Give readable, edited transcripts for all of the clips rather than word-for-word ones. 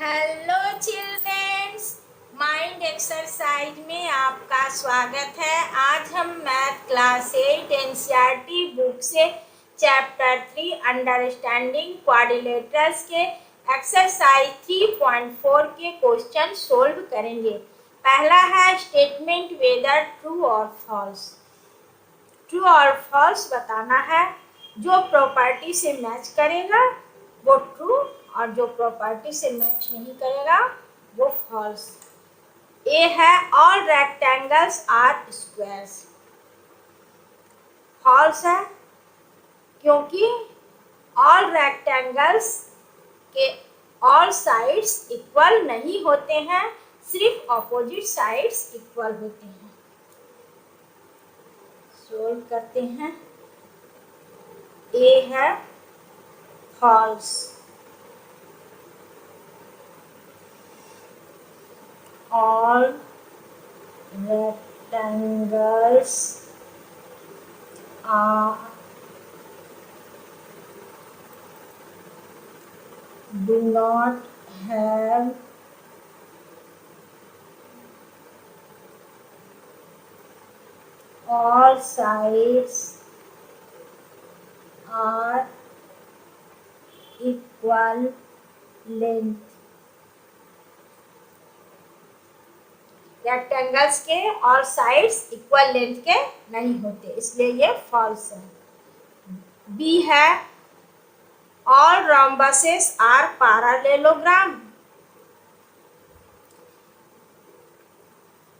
Hello children's, mind exercise में आपका स्वागत है। आज हम मैथ क्लास 8 एनसीईआरटी बुक से चैप्टर 3 अंडरस्टैंडिंग क्वाड्रिलेटरल्स के एक्सरसाइज 3.4 के क्वेश्चन सोल्व करेंगे। पहला है स्टेटमेंट वेदर ट्रू और फॉल्स। ट्रू और फॉल्स बताना है। जो प्रॉपर्टी से मैच करेगा वो ट्रू और जो प्रॉपर्टी से मैच नहीं करेगा वो फॉल्स। ए है all rectangles are squares. False है क्योंकि ऑल रेक्टेंगल्स के ऑल साइड्स इक्वल नहीं होते हैं, सिर्फ ऑपोजिट साइड्स इक्वल होते हैं। सोल्व करते हैं। ए है false. All rectangles do not have all sides are equal length। Rectangles के और साइड्स इक्वल लेंथ के नहीं होते, इसलिए ये फॉल्स है। बी है ऑल रोम्बसेस आर पैरेललोग्राम।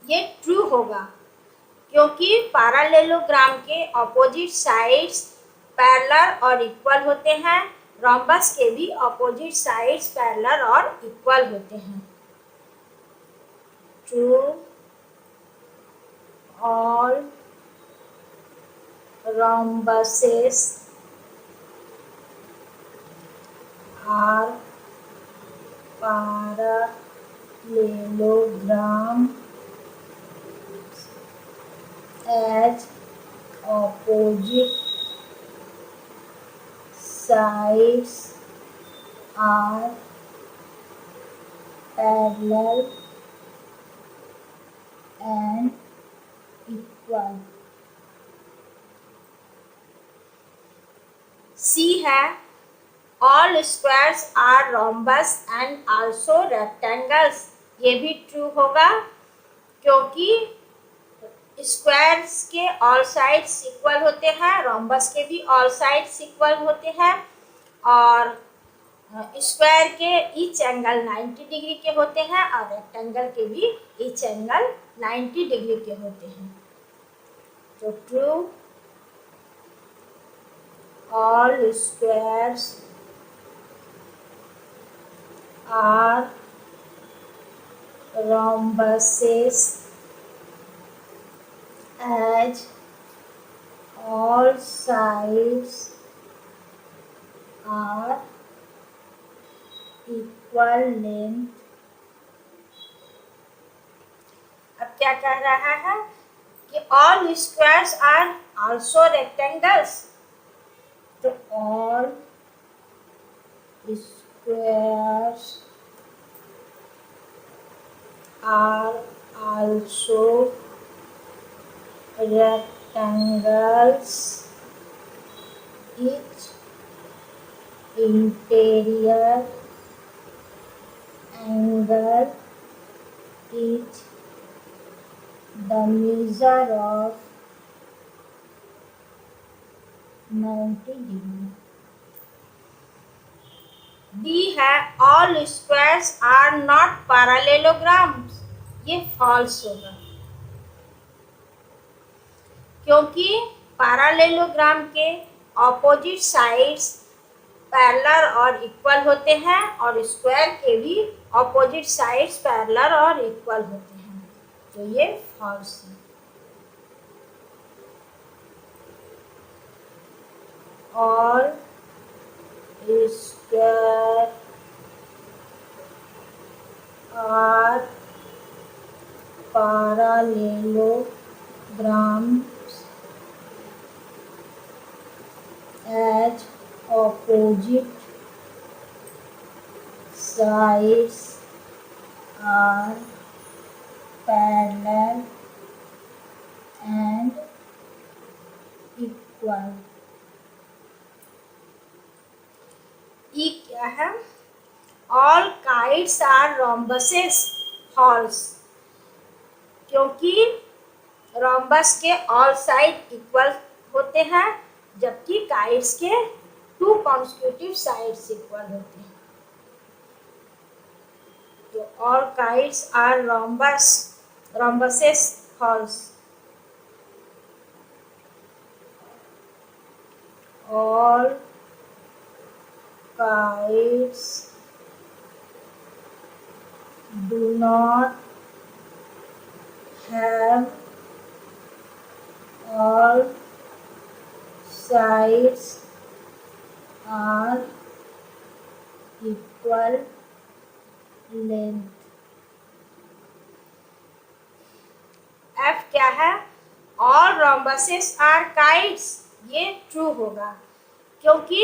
ये ट्रू होगा क्योंकि पैरेललोग्राम के ऑपोजिट साइड्स पैरेलल और इक्वल होते हैं। रोम्बस के भी ऑपोजिट साइड्स पैरेलल और इक्वल होते हैं। True, all rhombuses are parallelogram as opposite sides are parallel and equal। C है all squares are rhombus and also rectangles। ये भी ट्रू होगा क्योंकि स्क्वायर्स के ऑल साइड्स इक्वल होते हैं, रोम्बस के भी ऑल साइड्स इक्वल होते हैं और स्क्वायर के ईच एंगल 90 डिग्री के होते हैं और रेक्टेंगल के भी ईच एंगल 90 डिग्री के होते हैं। तो true, all squares are rhombuses as all sides are equal length। अब क्या कह रहा है कि all squares are also rectangles। तो all squares are also rectangles। Each interior angle is the measure of 90 degree। D है all squares are not parallelograms। ये false होगा क्योंकि पैरेललोग्राम के ऑपोजिट साइड्स पैरेलल और इक्वल होते हैं और स्क्वायर के भी ऑपोजिट साइड्स पैरेलल और इक्वल होते हैं। तो ये फॉल्स है। और square are parallelograms as opposite sides are parallel and equal. E क्या है? All kites are rhombuses false, क्योंकि रोम्बस के ऑल साइड इक्वल होते हैं जबकि काइट्स के 2 कॉन्सेक्यूटिव साइड्स इक्वल होते हैं। तो all kites are rhombuses false. All kites do not have all sides are equal length। F क्या है? All rhombuses are kites, ये ट्रू होगा क्योंकि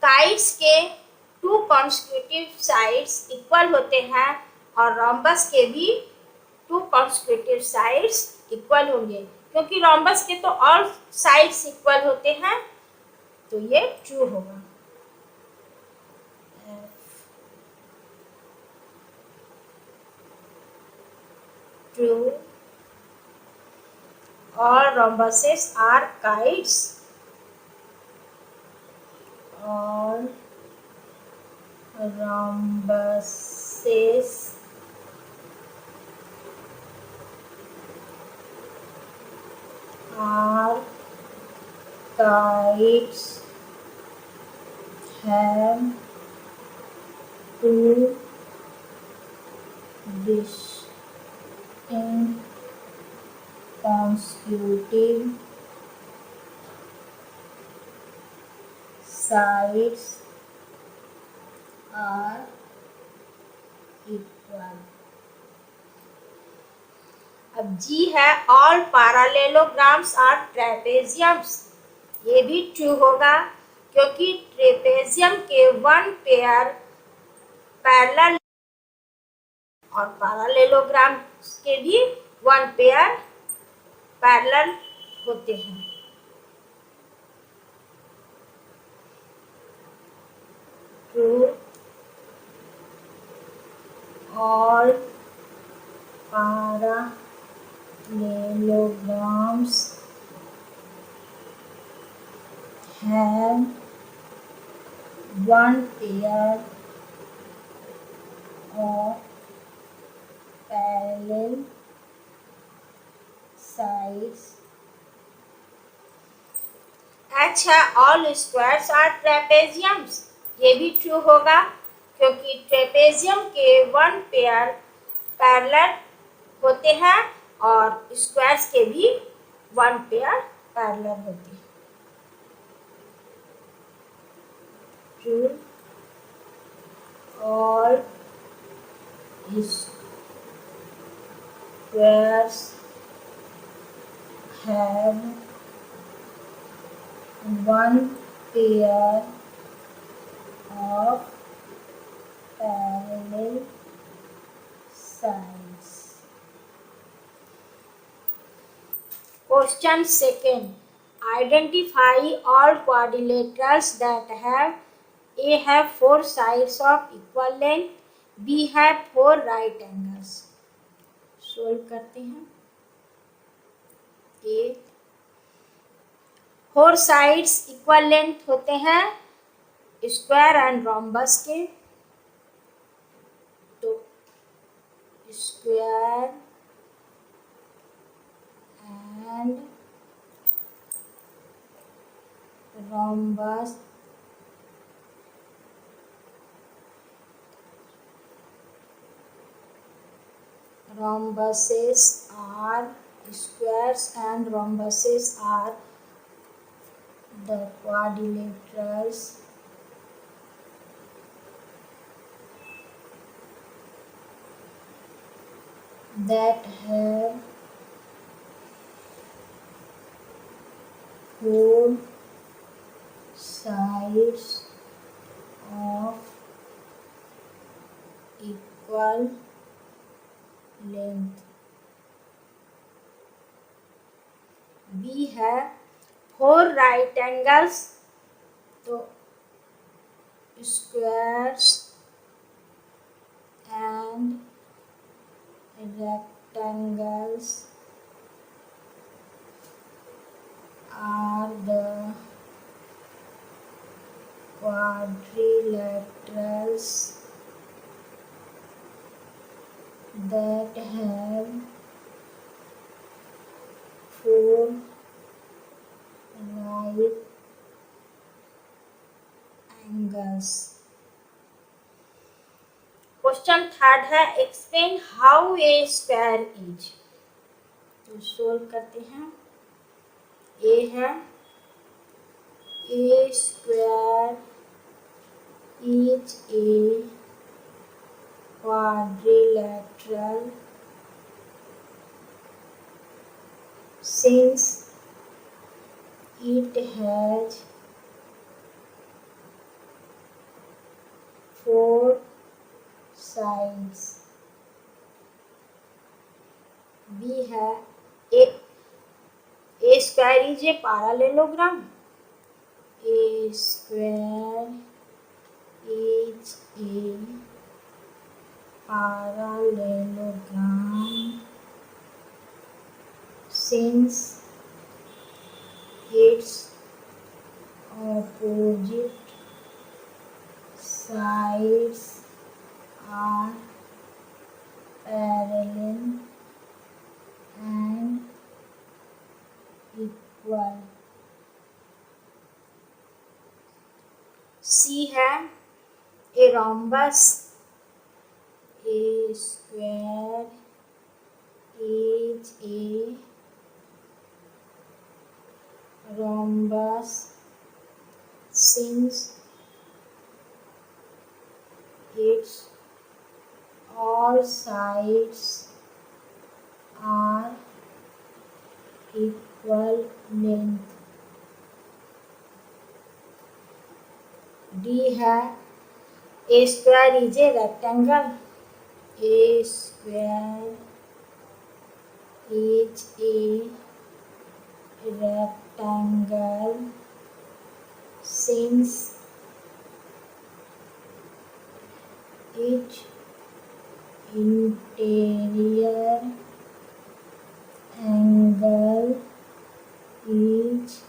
काइट्स के 2 कॉन्सेक्यूटिव साइड्स इक्वल होते हैं और रोम्बस के भी 2 कॉन्सेक्यूटिव साइड्स इक्वल होंगे, क्योंकि रोम्बस के तो ऑल साइड्स इक्वल होते हैं, तो ये ट्रू होगा। True, all rhombuses are kites। All rhombuses are kites have 2 distinct consecutive sides are equal। अब जी है ऑल पैरेललोग्राम्स आर ट्रेपेजियम्स, ये भी ट्रू होगा क्योंकि ट्रेपेजियम के 1 पेयर पैरेलल और पैरेललोग्राम्स के भी 1 पेयर पैरेलल होते हैं। True, all parallelograms have 1 pair of parallel sides। अच्छा, ऑल स्क्वायर्स आर ट्रेपेजियम्स, ये भी ट्रू होगा क्योंकि ट्रेपेजियम के 1 पेयर पैरेलल होते हैं और स्क्वायर्स के भी 1 पेयर पैरेलल होते हैं। True, all squares have 1 pair of parallel sides। Question 2, identify all quadrilaterals that have A have 4 sides of equal length, B have 4 right angles। Solve करते हैं। A 4 साइड्स इक्वल लेंथ होते हैं square and rhombus के, तो square and rhombus rhombuses are squares and rhombuses are the quadrilaterals that have 4 sides of equal equal length. B है 4 right angles, तो squares and rectangles are the quadrilaterals that have 4 right angles. Question third है explain how a square is. तो solve करते हैं। A है a square is a quadrilateral since it has 4 sides. B है a square is a parallelogram. A square is a parallelogram since its opposite sides are parallel and equal. C है a rhombus A square is a rhombus since its all sides are equal length. D है a square is a rectangle. A square is a rectangle since each interior angle is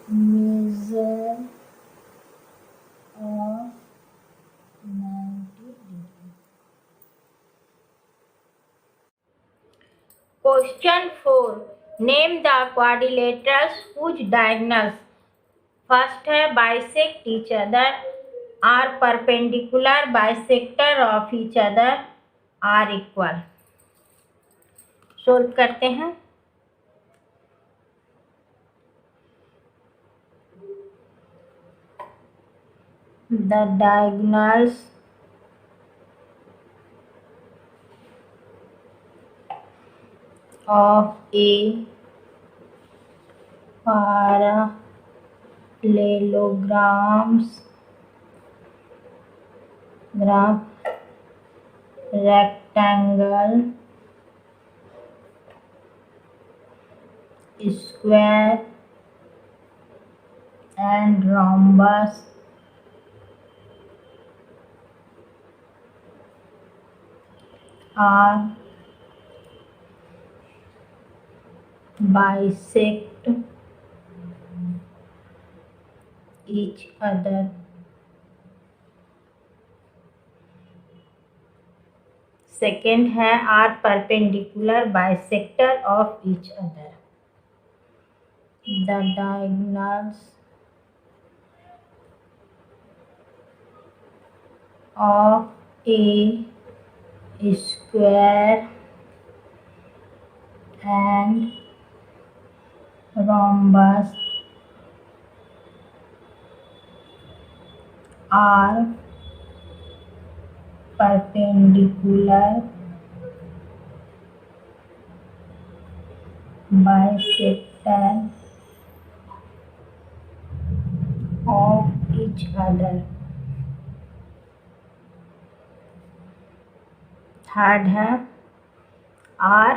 measure of 90 degree. Question 4. Name the quadrilaterals whose diagonals first है bisect each other, are perpendicular, bisector of each other, are equal. Solve करते हैं। The diagonals of a parallelograms rectangle, square and rhombus are bisect each other. Second है are perpendicular bisector of each other. The diagonals of a square and rhombus are perpendicular bisector of each other. Third है are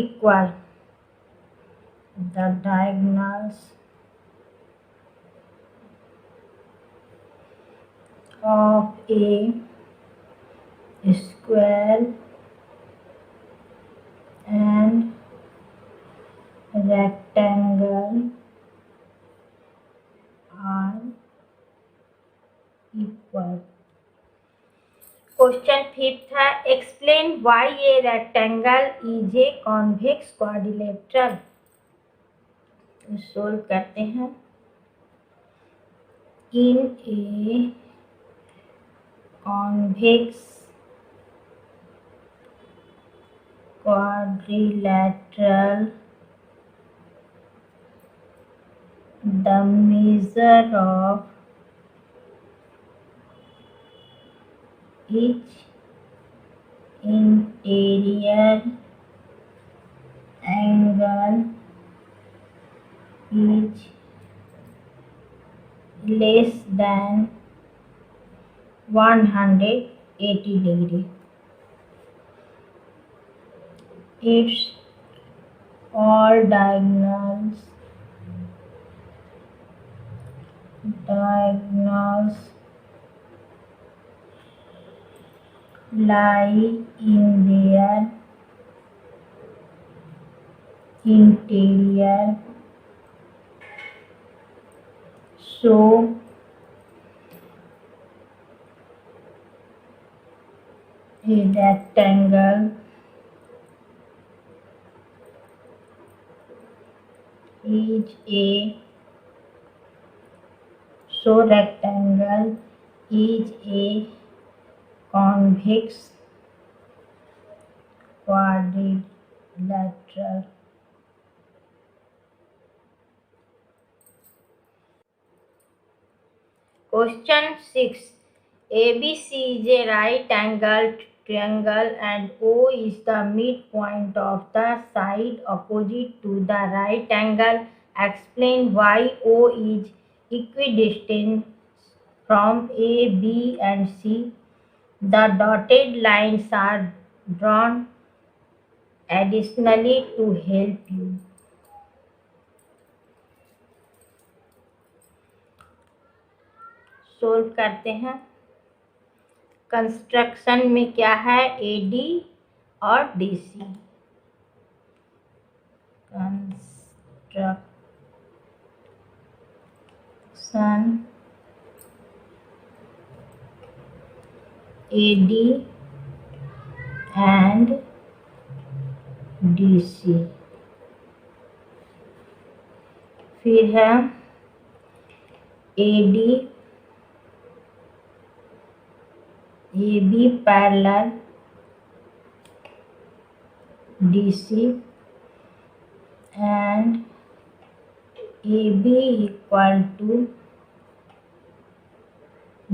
equal the diagonals of a square and rectangle are equal. Question fifth है explain why a rectangle is a convex quadrilateral. तो solve करते हैं. In a convex quadrilateral, the measure of each interior angle is less than 180 degree. Its all diagonals lie in their interior, so a rectangle is a convex quadrilateral. Question 6. ABC is a right angled triangle and O is the midpoint of the side opposite to the right angle. Explain why O is equidistant from A, B and C. The dotted lines are drawn additionally to help you. Solve करते हैं. Construction में क्या है AD और DC. Construction AD and DC. फिर है AD AB parallel DC and AB equal to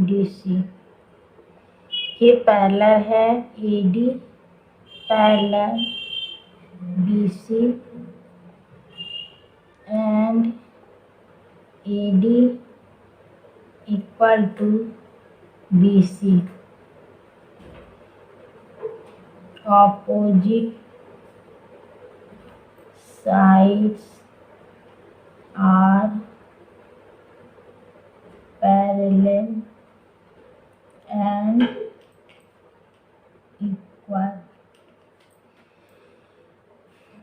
DC. ये parallel है AD parallel BC and AD equal to BC. Opposite sides are parallel and equal.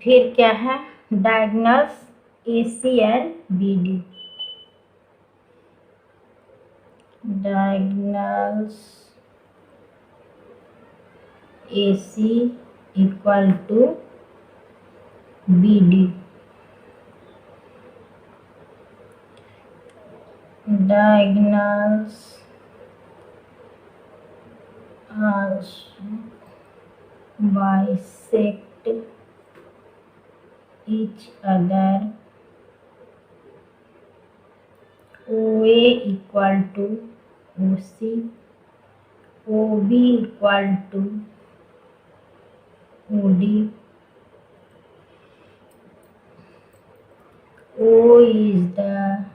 फिर क्या है diagonals AC and BD. Diagonals AC equal to BD. Diagonals also bisect each other. OA equal to OC, OB equal to OD, O is the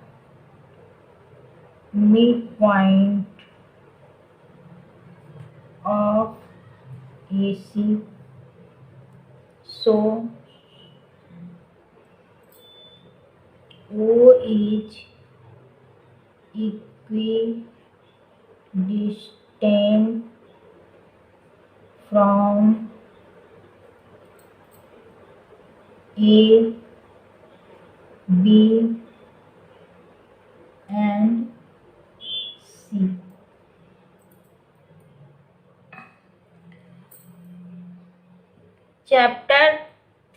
midpoint of AC, so O is equidistant from A, B and C. Chapter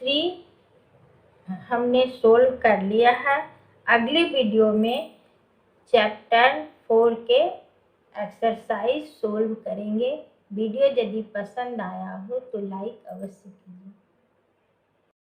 3 हमने solve कर लिया है। अगली video में chapter 4 के exercise solve करेंगे। Video यदि पसंद आया हो तो लाइक अवश्य कीजिए।